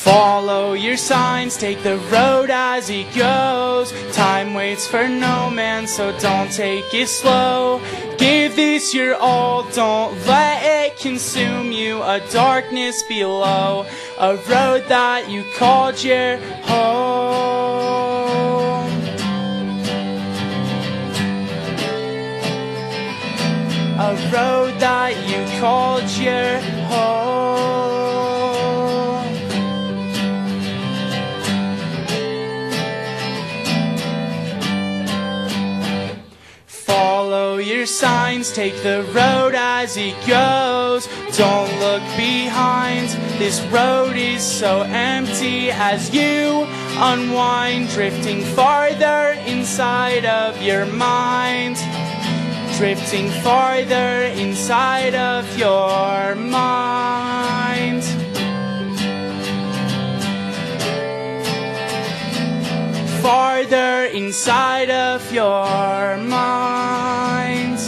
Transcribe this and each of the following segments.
Follow your signs, take the road as it goes. Time waits for no man, so don't take it slow. Give this your all, don't let it consume you. A darkness below, a road that you called your home. A road that you called your home. Follow your signs, take the road as it goes. Don't look behind, this road is so empty as you unwind, drifting farther inside of your mind. Drifting farther inside of your mind. Farther inside of your mind.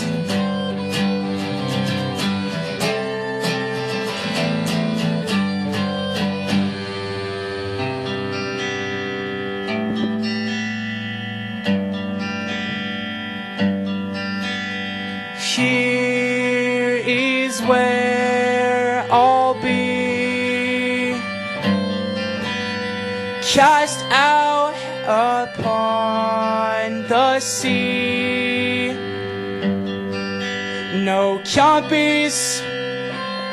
Here is where I'll be, cast out upon the sea. No compass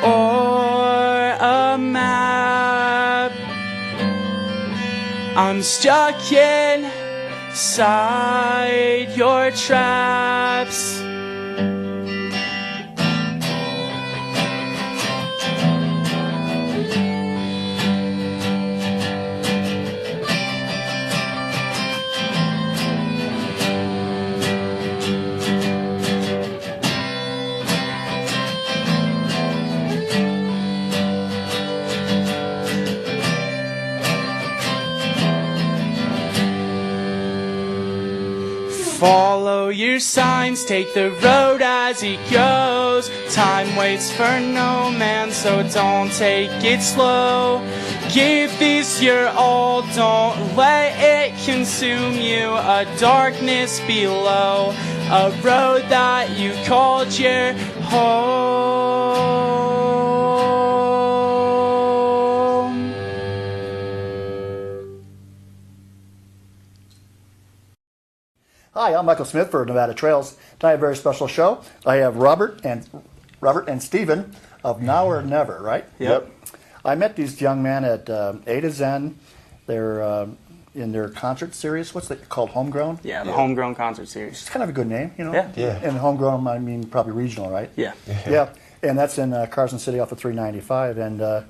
or a map, I'm stuck inside your traps. Follow your signs, take the road as it goes. Time waits for no man, so don't take it slow. Give this your all, don't let it consume you. A darkness below, a road that you called your home. Hi, I'm Michael Smith for Nevada Trails. Tonight, a very special show. I have Robert and Stephen of Now or Never, right? Yep. I met these young men at A to Zen. They're in their concert series. What's it called? Homegrown? Yeah, the Homegrown Concert Series. It's kind of a good name, you know? Yeah. And homegrown, I mean probably regional, right? Yeah. Yeah. And that's in Carson City off of 395. And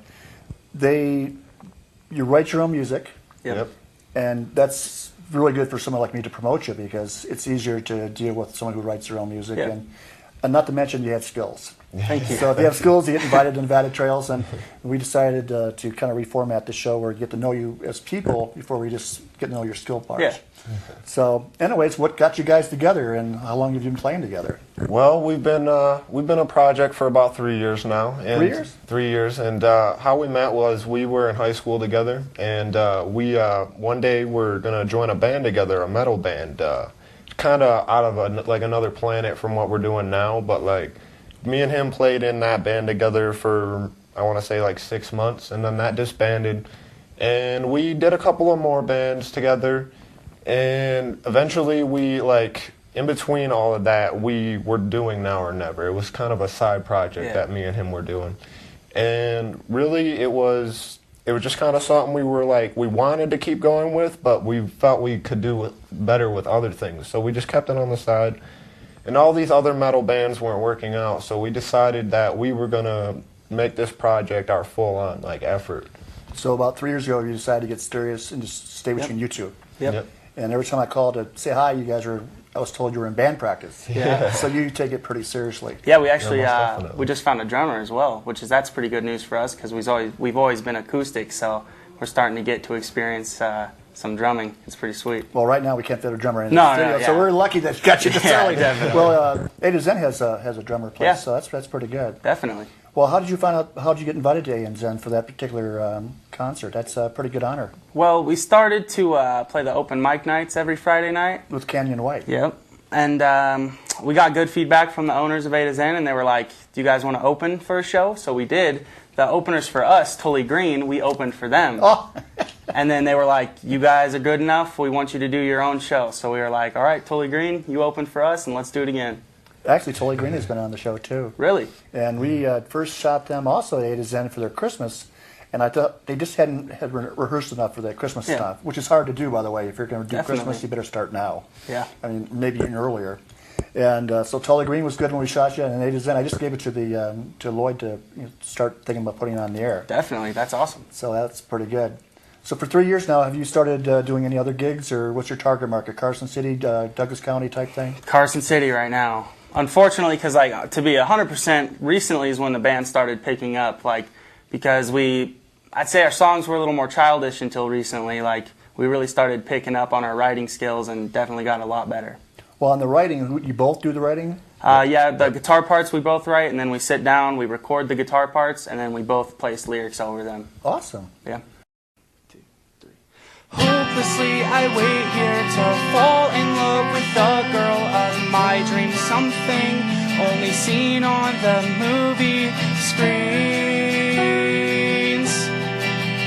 you write your own music. Yep. And that's really good for someone like me to promote you because it's easier to deal with someone who writes their own music. Yeah. And not to mention you have skills. Thank you. So if you have skills, you get invited to Nevada Trails, and we decided to kind of reformat the show where we get to know you as people before we just get to know your skill parts. Yeah. So, anyways, what got you guys together, and how long have you been playing together? Well, we've been a project for about 3 years now. And 3 years? 3 years, and how we met was we were in high school together, and we one day we're gonna join a band together, a metal band, kind of out of another planet from what we're doing now, but like. Me and him played in that band together for, I want to say, like 6 months, and then that disbanded. And we did a couple of more bands together, and eventually we, like, in between all of that, we were doing Now or Never. It was kind of a side project that me and him were doing. And really, it was just kind of something we were like, we wanted to keep going with, but we felt we could do better with other things. So we just kept it on the side. And all these other metal bands weren't working out, so we decided that we were going to make this project our full-on effort. So about 3 years ago, you decided to get serious and just stay between you two. Yep. And every time I called to say hi, I was told you were in band practice. Yeah. So you take it pretty seriously. Yeah, we actually definitely. we just found a drummer as well, that's pretty good news for us because we've always been acoustic, so we're starting to get to experience some drumming. It's pretty sweet. Well, right now we can't fit a drummer in the studio, so we're lucky that got you to Sally. Definitely. Well, A to Zen has a drummer place, Yeah. so that's pretty good. Definitely. Well, how did you find out? How did you get invited to ANZ for that particular concert? That's a pretty good honor. Well, we started to play the open mic nights every Friday night. With Canyon White. Yep. And we got good feedback from the owners of A to Zen, and they were like, do you guys want to open for a show? So we did. The openers for us, Tully Green, we opened for them. Oh. And then they were like, you guys are good enough. We want you to do your own show. So we were like, all right, Tully Green, you open for us, and let's do it again. Actually, Tully Green has been on the show, too. Really? And we first shot them also at A to Zen for their Christmas. And I thought they just hadn't rehearsed enough for that Christmas stuff, which is hard to do, by the way. If you're going to do Christmas, you better start now. Yeah. I mean, maybe even earlier. And so Tully Green was good when we shot you, and A to Zen, I just gave it to Lloyd to start thinking about putting it on the air. Definitely. That's awesome. So that's pretty good. So for 3 years now, have you started doing any other gigs, or what's your target market? Carson City, Douglas County type thing? Carson City right now. Unfortunately, because like to be 100%, recently is when the band started picking up. Like because I'd say our songs were a little more childish until recently. Like we really started picking up on our writing skills and definitely got a lot better. Well, on the writing, you both do the writing? Yeah, the guitar parts we both write, and then we sit down, we record the guitar parts, and then we both place lyrics over them. Awesome. Yeah. 2, 3. Hopelessly, I wait here to fall in love with the girl of my dreams. Something only seen on the movie screens.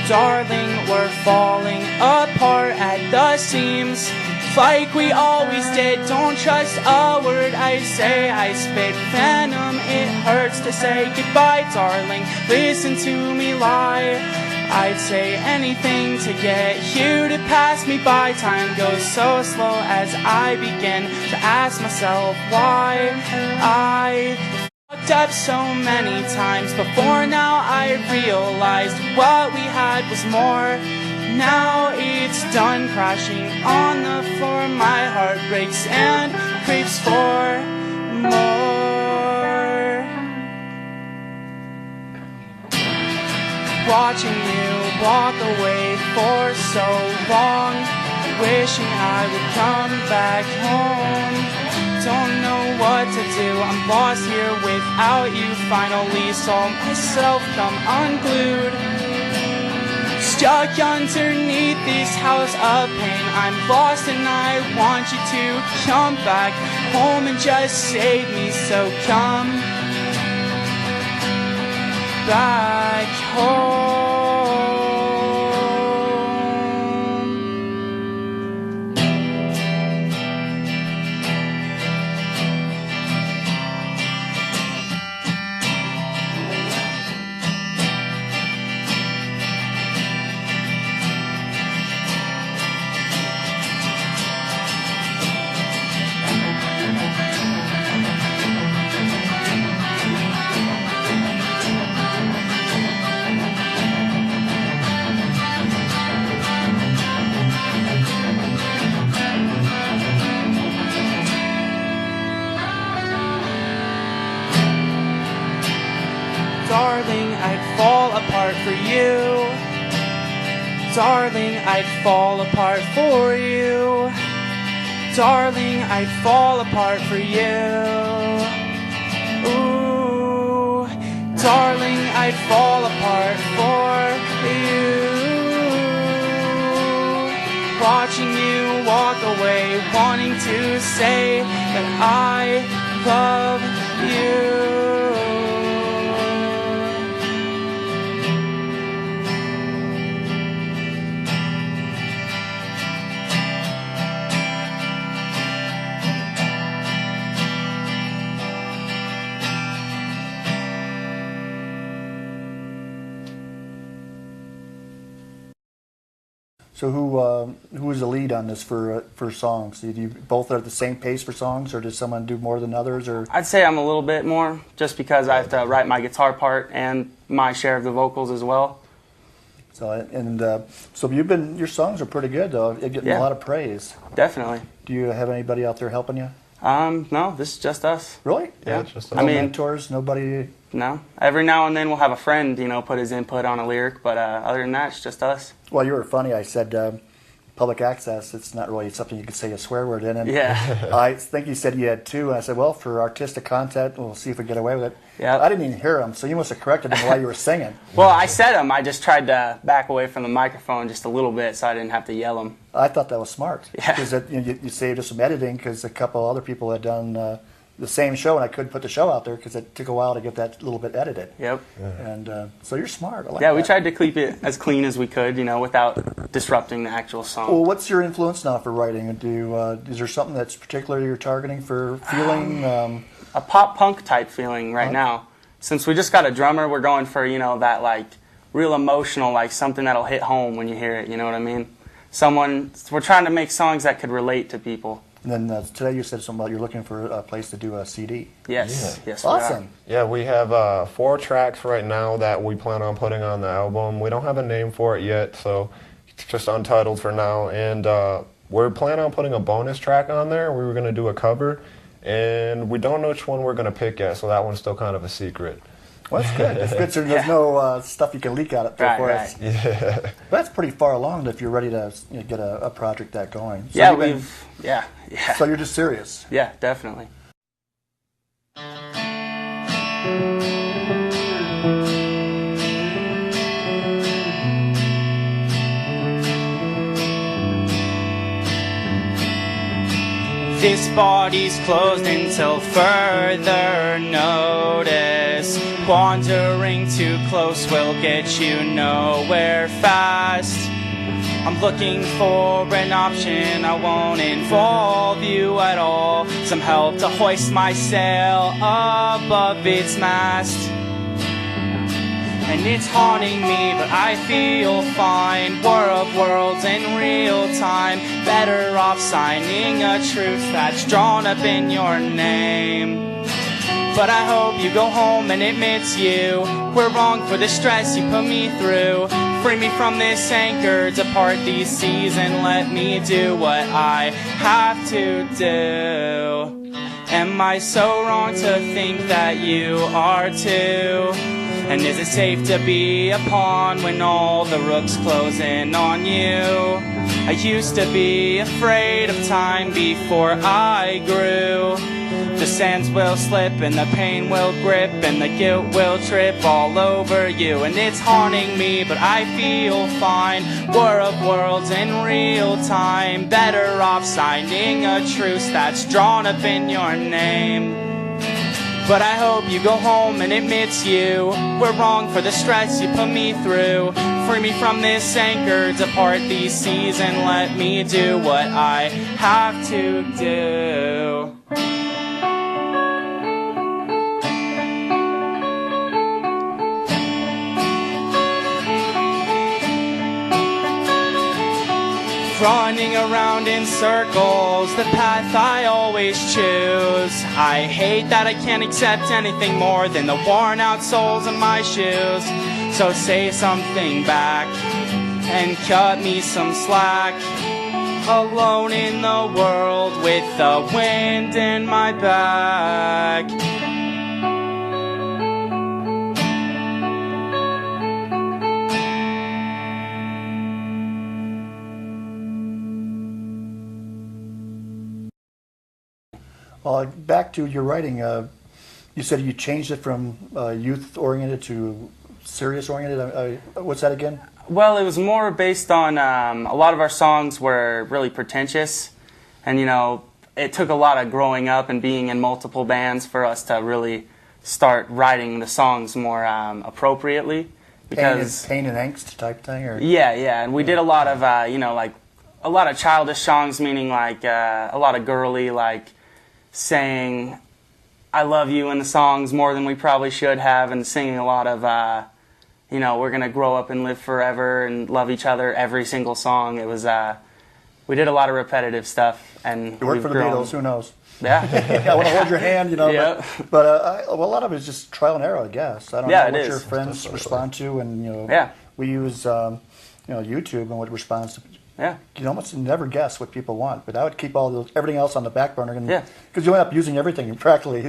Darling, we're falling apart at the seams, like we always did. Don't trust a word I say. I spit venom, it hurts to say goodbye. Darling, listen to me lie. I'd say anything to get you to pass me by. Time goes so slow as I begin to ask myself why I fucked up so many times before. Now I realized what we had was more. Now it's done crashing on the floor. My heart breaks and craves for more. Watching you walk away for so long, wishing I would come back home. Don't know what to do, I'm lost here without you. Finally saw myself come unglued, stuck underneath this house of pain. I'm lost and I want you to come back home and just save me. So come back home. Darling, I'd fall apart for you. Darling, I'd fall apart for you. Darling, I'd fall apart for you. Ooh, darling, I'd fall apart for you. Watching you walk away, wanting to say that I love you. So who is the lead on this for songs? Do you both are at the same pace for songs, or does someone do more than others? Or I'd say I'm a little bit more, just because I have to write my guitar part and my share of the vocals as well. So so your songs are pretty good though. You're getting a lot of praise. Definitely. Do you have anybody out there helping you? No, this is just us. Really? Yeah, it's just us. No mentors, nobody. No. Every now and then we'll have a friend, put his input on a lyric, but other than that, it's just us. Well, you were funny. I said public access, it's not really something you could say a swear word in. And Yeah. I think you said you had 2, and I said, well, for artistic content, we'll see if we get away with it. Yep. I didn't even hear them, so you must have corrected them while you were singing. Well, I said them. I just tried to back away from the microphone just a little bit so I didn't have to yell them. I thought that was smart. Yeah. Because you saved us some editing, because a couple other people had done the same show, and I couldn't put the show out there because it took a while to get that little bit edited. Yep. And so you're smart. I like Yeah, that. we tried to keep it as clean as we could, without disrupting the actual song. Well, what's your influence now for writing? Is there something that's particularly you're targeting for feeling? A pop punk type feeling right now. Since we just got a drummer, we're going for, that like real emotional, like something that'll hit home when you hear it, you know what I mean? We're trying to make songs that could relate to people. And then today you said something about you're looking for a place to do a CD. Yes, yes, Awesome. Yeah, we have 4 tracks right now that we plan on putting on the album. We don't have a name for it yet, so it's just untitled for now. And we're planning on putting a bonus track on there. We were going to do a cover, and we don't know which one we're going to pick yet, so that one's still kind of a secret. Well, that's good. That's good. So there's no stuff you can leak out there for us. Yeah. But that's pretty far along if you're ready to get a project that going. So Yeah, yeah. So you're just serious. Yeah, definitely. This body's closed until further notice. Wandering too close will get you nowhere fast. I'm looking for an option, I won't involve you at all. Some help to hoist my sail above its mast. And it's haunting me, but I feel fine. War of worlds in real time. Better off signing a truce that's drawn up in your name. But I hope you go home and admit you were wrong for the stress you put me through. Free me from this anchor, depart these seas, and let me do what I have to do. Am I so wrong to think that you are too? And is it safe to be a pawn when all the rooks close in on you? I used to be afraid of time before I grew. The sands will slip and the pain will grip and the guilt will trip all over you. And it's haunting me, but I feel fine. War of worlds in real time. Better off signing a truce that's drawn up in your name. But I hope you go home and admit you were wrong for the stress you put me through. Free me from this anchor, depart these seas, and let me do what I have to do. Running around in circles, the path I always choose. I hate that I can't accept anything more than the worn out soles of my shoes. So say something back and cut me some slack. Alone in the world with the wind in my back. Back to your writing, you said you changed it from youth-oriented to serious-oriented. What's that again? Well, it was more based on a lot of our songs were really pretentious, and it took a lot of growing up and being in multiple bands for us to really start writing the songs more appropriately. Because pain and angst type thing, or yeah, and we did a lot of like a lot of childish songs, meaning like a lot of girly, like saying I love you in the songs more than we probably should have, and singing a lot of we're gonna grow up and live forever and love each other every single song. It was we did a lot of repetitive stuff, and it worked for the Beatles. Who knows? Yeah. I want to hold your hand, Yep. but a lot of it is just trial and error, I guess. I don't know what your friends respond to, and we use YouTube and what responds Yeah. You almost never guess what people want, but I would keep everything else on the back burner, Yeah. because you end up using everything practically.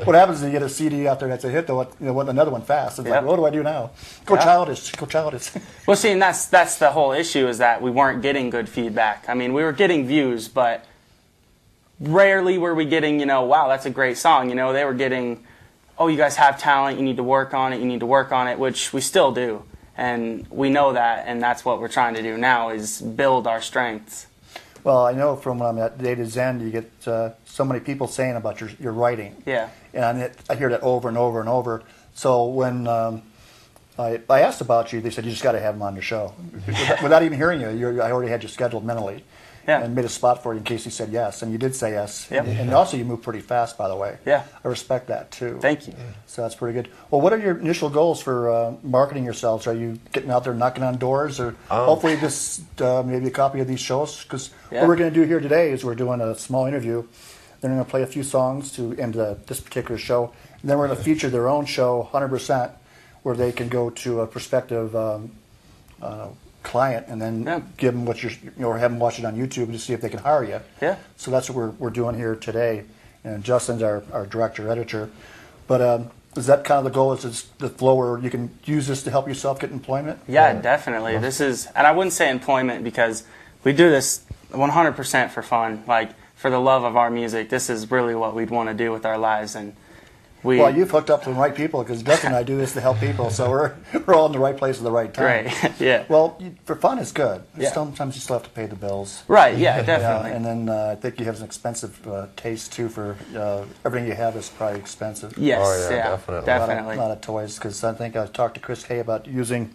What happens is you get a CD out there that's a hit, though, want another one fast. It's like, what do I do now? Go childish. Well, see, and that's the whole issue, is that we weren't getting good feedback. I mean, we were getting views, but rarely were we getting, wow, that's a great song. They were getting, oh, you guys have talent, you need to work on it, which we still do. And we know that, and that's what we're trying to do now, is build our strengths. Well, I know from when I'm at Day to Zen, you get so many people saying about your writing. Yeah. And I hear that over and over and over. So when I asked about you, they said you just got to have him on your show. Without even hearing you, I already had you scheduled mentally. Yeah. And made a spot for you in case you said yes, and you did say yes. Yep. And also you move pretty fast, by the way. Yeah. I respect that too. Thank you. So that's pretty good. Well, what are your initial goals for marketing yourselves? Are you getting out there knocking on doors, or hopefully just maybe a copy of these shows? Because what we're going to do here today is we're doing a small interview. Then we're going to play a few songs to end this particular show, and then we're going to feature their own show 100%, where they can go to a prospective client and then give them what or have them watch it on YouTube to see if they can hire you. Yeah. So that's what we're doing here today. And Justin's our director, editor. But is that kind of the goal? Is the flow where you can use this to help yourself get employment? Yeah, definitely. This is, and I wouldn't say employment, because we do this 100% for fun, like for the love of our music. This is really what we'd want to do with our lives, and well, you've hooked up to the right people, because Justin and I do this to help people, so we're all in the right place at the right time. Right. Yeah. Well, for fun, it's good. Yeah. Sometimes you still have to pay the bills. Right. Yeah. Definitely. And then I think you have an expensive taste too. For everything you have is probably expensive. Yes. Oh, yeah, definitely. A lot of toys, because I think I talked to Chris Hay about using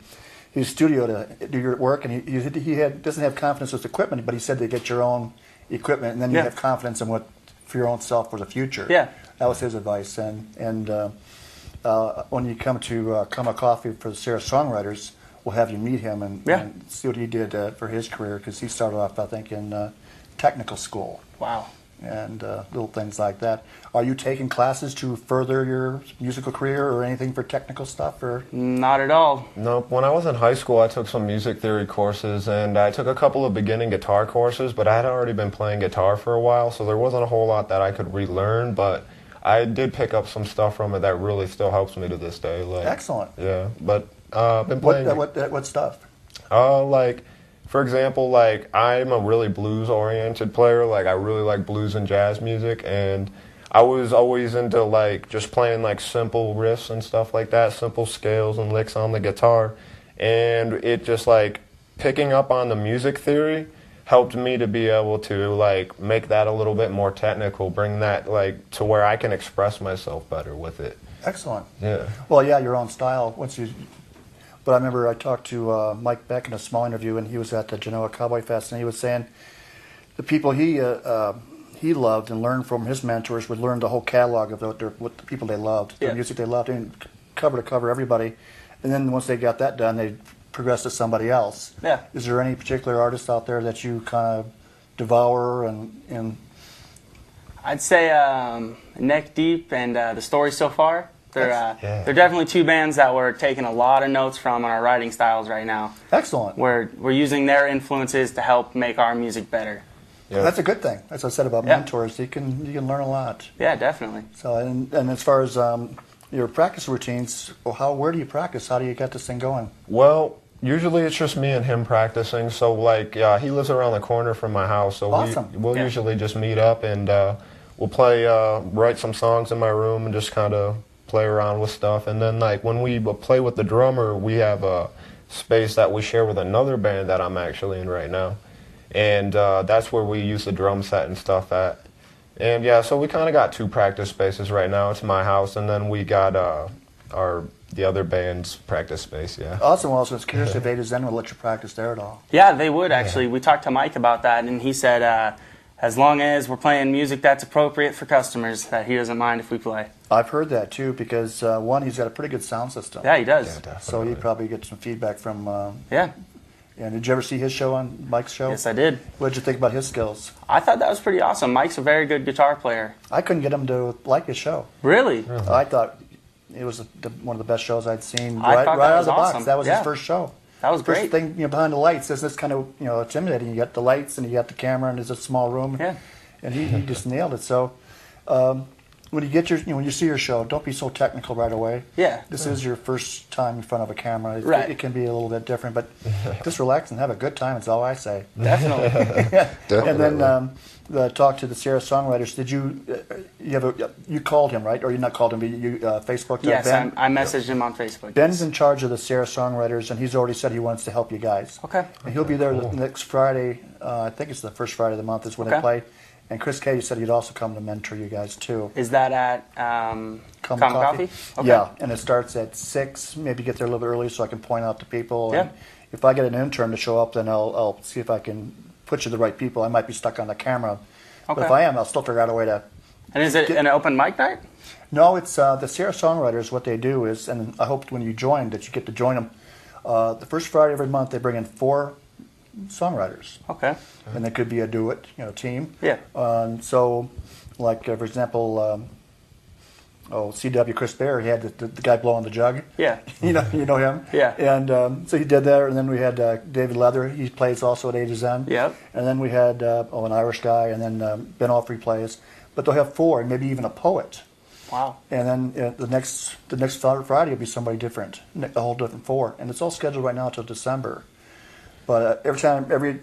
his studio to do your work, and he doesn't have confidence with equipment, but he said to get your own equipment, and then you have confidence in for your own self for the future. Yeah. That was his advice. And when you come to Come a Coffee for the Sarah Songwriters, we'll have you meet him and see what he did for his career, because he started off, I think, in technical school. Wow. And little things like that. Are you taking classes to further your musical career or anything for technical stuff? Or not at all. No. When I was in high school, I took some music theory courses, and I took a couple of beginning guitar courses, but I had already been playing guitar for a while, so there wasn't a whole lot that I could relearn, but I did pick up some stuff from it that really still helps me to this day. Like, excellent. Yeah, but I've been playing. What stuff? Like, for example, like I'm a really blues-oriented player. Like I really like blues and jazz music, and I was always into like just playing like simple riffs and stuff like that, simple scales and licks on the guitar, and it just like picking up on the music theory helped me to be able to like make that a little bit more technical, bring that like to where I can express myself better with it. Excellent. Yeah. Well, yeah, your own style. But I remember I talked to Mike Beck in a small interview, and he was at the Genoa Cowboy Fest, and he was saying the people he loved and learned from his mentors would learn the whole catalog of what the people they loved, the music they loved, and cover to cover everybody. And then once they got that done, they'd progress to somebody else. Yeah. Is there any particular artist out there that you kind of devour and? I'd say Neck Deep and The Story So Far. They're definitely two bands that we're taking a lot of notes from in our writing styles right now. Excellent. We're using their influences to help make our music better. Yeah. That's a good thing. As I said about mentors, you can learn a lot. Yeah, definitely. So and as far as your practice routines, where do you practice? How do you get this thing going? Well, usually it's just me and him practicing. So like he lives around the corner from my house, so we'll usually just meet up and we'll play, write some songs in my room and just kind of play around with stuff. And then like when we play with the drummer, we have a space that we share with another band that I'm actually in right now, and that's where we use the drum set and stuff at. And yeah, so we kind of got two practice spaces right now. It's my house, and then we got the other band's practice space. Yeah. Awesome. Well, I was curious if A to Zen would let you practice there at all. Yeah, they would actually. We talked to Mike about that, and he said as long as we're playing music that's appropriate for customers, that he doesn't mind if we play. I've heard that too, because one, he's got a pretty good sound system. Yeah, he does. Yeah, so you probably get some feedback from. Yeah. And did you ever see his show on Mike's show? Yes, I did. What did you think about his skills? I thought that was pretty awesome. Mike's a very good guitar player. I couldn't get him to like his show. Really? I thought it was one of the best shows I'd seen I right thought out that of was the awesome. box. That was his first show. That was First great. thing, behind the lights, isn't this kind of, intimidating? You got the lights and you got the camera and it's a small room. Yeah. And he just nailed it. So when you get when you see your show, don't be so technical right away. Yeah. This is your first time in front of a camera. Right. It can be a little bit different, but just relax and have a good time. Is all I say. Definitely. And then talk to the Sierra Songwriters. Did you called him, right? Or you not called him, but you Facebooked Yes, Ben? I messaged him on Facebook. Ben's in charge of the Sierra Songwriters, and he's already said he wants to help you guys. Okay. And he'll be there next Friday. I think it's the first Friday of the month is when they play. And Chris Cady said he'd also come to mentor you guys too. Is that at Come Coffee? Okay. Yeah, and it starts at 6. Maybe get there a little bit early so I can point out to people. Yeah. And if I get an intern to show up, then I'll see if I can put you the right people. I might be stuck on the camera. Okay. But if I am, I'll still figure out a way to... And is it an open mic night? No, it's the Sierra Songwriters. What they do is, and I hope when you join that you get to join them. The first Friday of every month, they bring in 4 songwriters. Okay. And it could be a duet, team. Yeah. So, like for example, C.W. Chris Bear, he had the guy blowing the jug. Yeah. you know him. Yeah. And so he did that, and then we had David Leather. He plays also at A to Zen. Yep. And then we had an Irish guy, and then Ben Offrey plays. But they'll have 4, and maybe even a poet. Wow. And then the next Friday will be somebody different, a whole different 4, and it's all scheduled right now until December. But every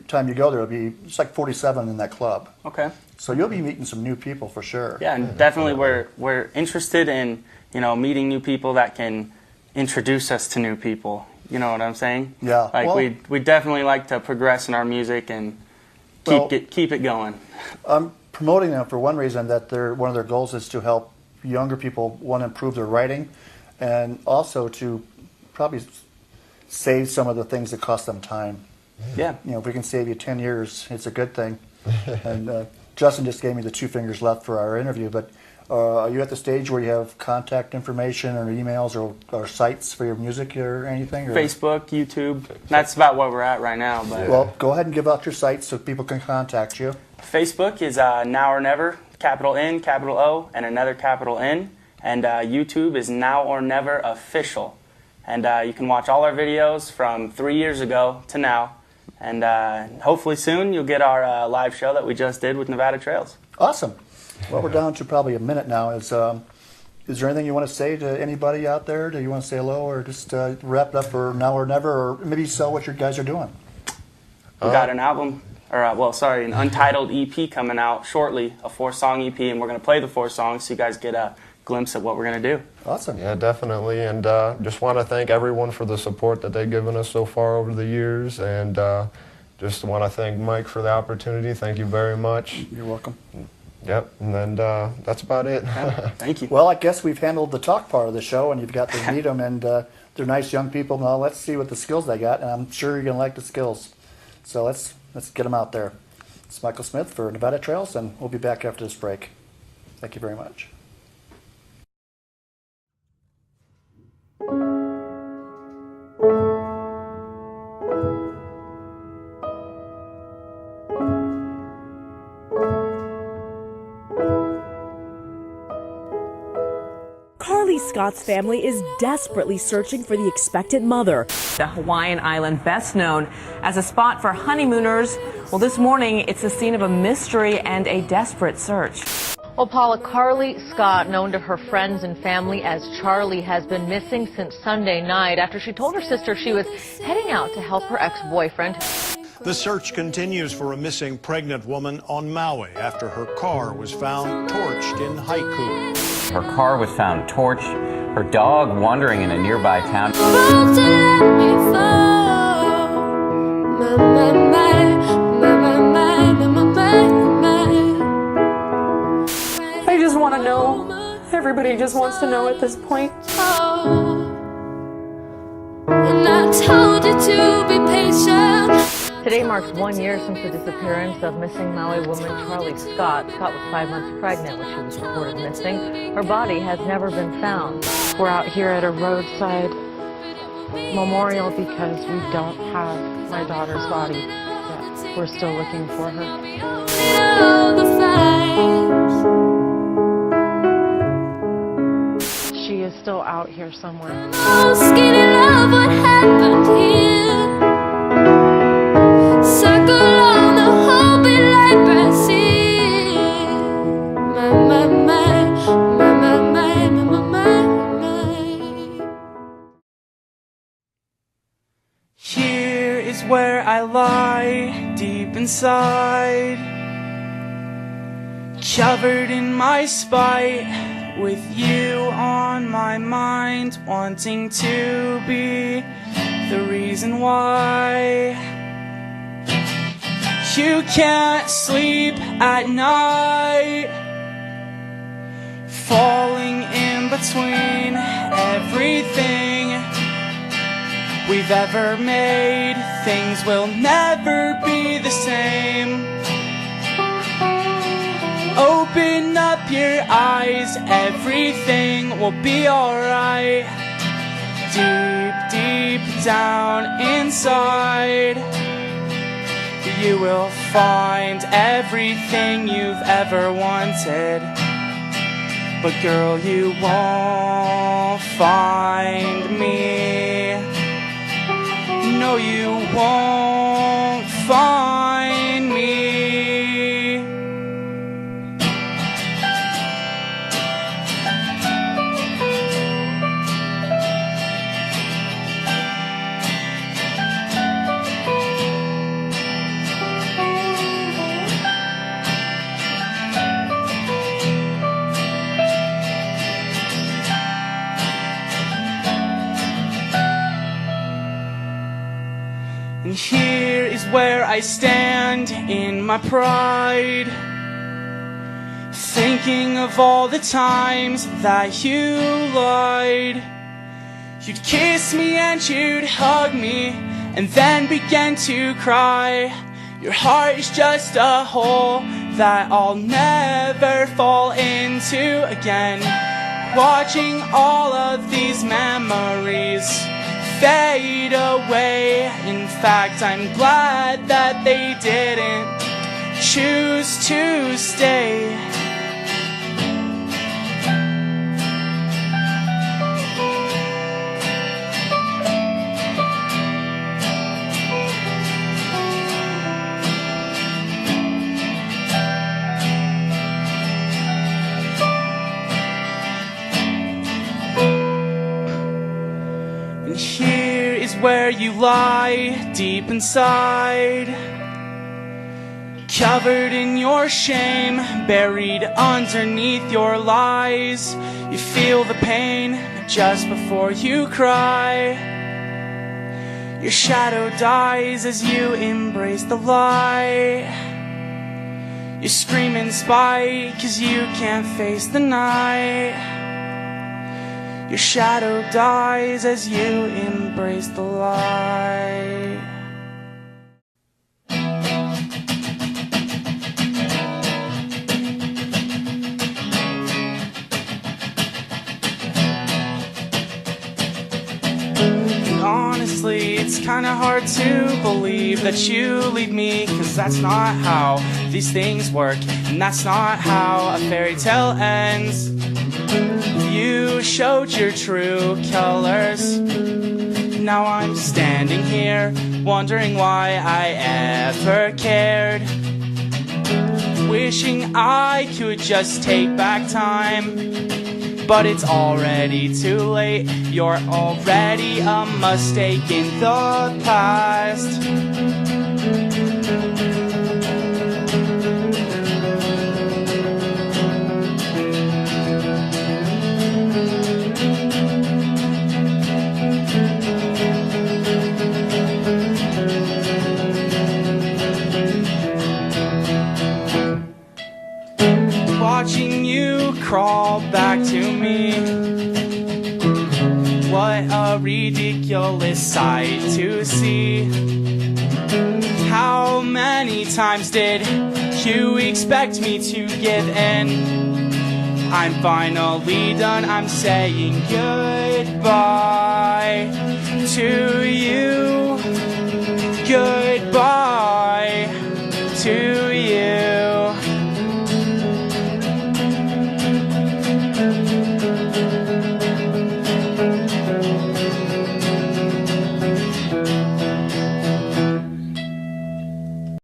time you go there, it's like 47 in that club. Okay. So you'll be meeting some new people for sure. Yeah, and definitely we're interested in meeting new people that can introduce us to new people. You know what I'm saying? Yeah. Like we definitely like to progress in our music and keep it going. I'm promoting them for one reason, that one of their goals is to help younger people improve their writing, and also to probably save some of the things that cost them time. Yeah. If we can save you 10 years, it's a good thing. And Justin just gave me the 2 fingers left for our interview, but are you at the stage where you have contact information or emails or sites for your music or anything? Or? Facebook, YouTube. That's about where we're at right now. But Well, go ahead and give out your sites so people can contact you. Facebook is Now or Never, capital N, capital O, and another capital N. And YouTube is Now or Never Official. And you can watch all our videos from 3 years ago to now. And hopefully soon you'll get our live show that we just did with Nevada Trails. Awesome. Well, we're down to probably a minute now. Is there anything you want to say to anybody out there? Do you want to say hello, or just wrap it up for Now or Never, or maybe sell what you guys are doing? We got an album, or an untitled EP coming out shortly, a 4-song EP, and we're going to play the 4 songs so you guys get a glimpse of what we're going to do. Awesome. Yeah, definitely. And just want to thank everyone for the support that they've given us so far over the years. And just want to thank Mike for the opportunity. Thank you very much. You're welcome. Yep. And then that's about it. Thank you. Well, I guess we've handled the talk part of the show, and you've got to meet them, and they're nice young people. Now let's see what the skills they got, and I'm sure you're going to like the skills. So let's get them out there. It's Michael Smith for Nevada Trails, and we'll be back after this break. Thank you very much. Scott's family is desperately searching for the expectant mother. The Hawaiian island, best known as a spot for honeymooners. Well, this morning, it's the scene of a mystery and a desperate search. Well, Paula, Carly Scott, known to her friends and family as Charlie, has been missing since Sunday night after she told her sister she was heading out to help her ex-boyfriend. The search continues for a missing pregnant woman on Maui after her car was found torched in Haiku. Her car was found torched, her dog wandering in a nearby town. I just want to know. Everybody just wants to know at this point. And I told you to be patient. Today marks 1 year since the disappearance of missing Maui woman Charlie Scott. Scott was 5 months pregnant when she was reported missing. Her body has never been found. We're out here at a roadside memorial because we don't have my daughter's body yet. We're still looking for her. She is still out here somewhere. Oh, skinny love, what happened here? is where I lie, deep inside, covered in my spite, with you on my mind, wanting to be the reason why you can't sleep at night, falling in between everything we've ever made. Things will never be the same. Open up your eyes, everything will be alright. Deep, deep down inside, you will find everything you've ever wanted. But girl, you won't find me. No, you won't find me. And here is where I stand in my pride, thinking of all the times that you lied. You'd kiss me and you'd hug me, and then begin to cry. Your heart is just a hole that I'll never fall into again. Watching all of these memories fade away. In fact, I'm glad that they didn't choose to stay. And here is where you lie, deep inside, covered in your shame, buried underneath your lies. You feel the pain just before you cry. Your shadow dies as you embrace the light. You scream in spite 'cause you can't face the night. Your shadow dies as you embrace the light. And honestly, it's kinda hard to believe that you leave me, 'cause that's not how these things work, and that's not how a fairy tale ends. You showed your true colors. Now I'm standing here, wondering why I ever cared. Wishing I could just take back time, but it's already too late. You're already a mistake in the past. Watching you crawl back to me, what a ridiculous sight to see. How many times did you expect me to give in? I'm finally done, I'm saying goodbye to you. Goodbye to you.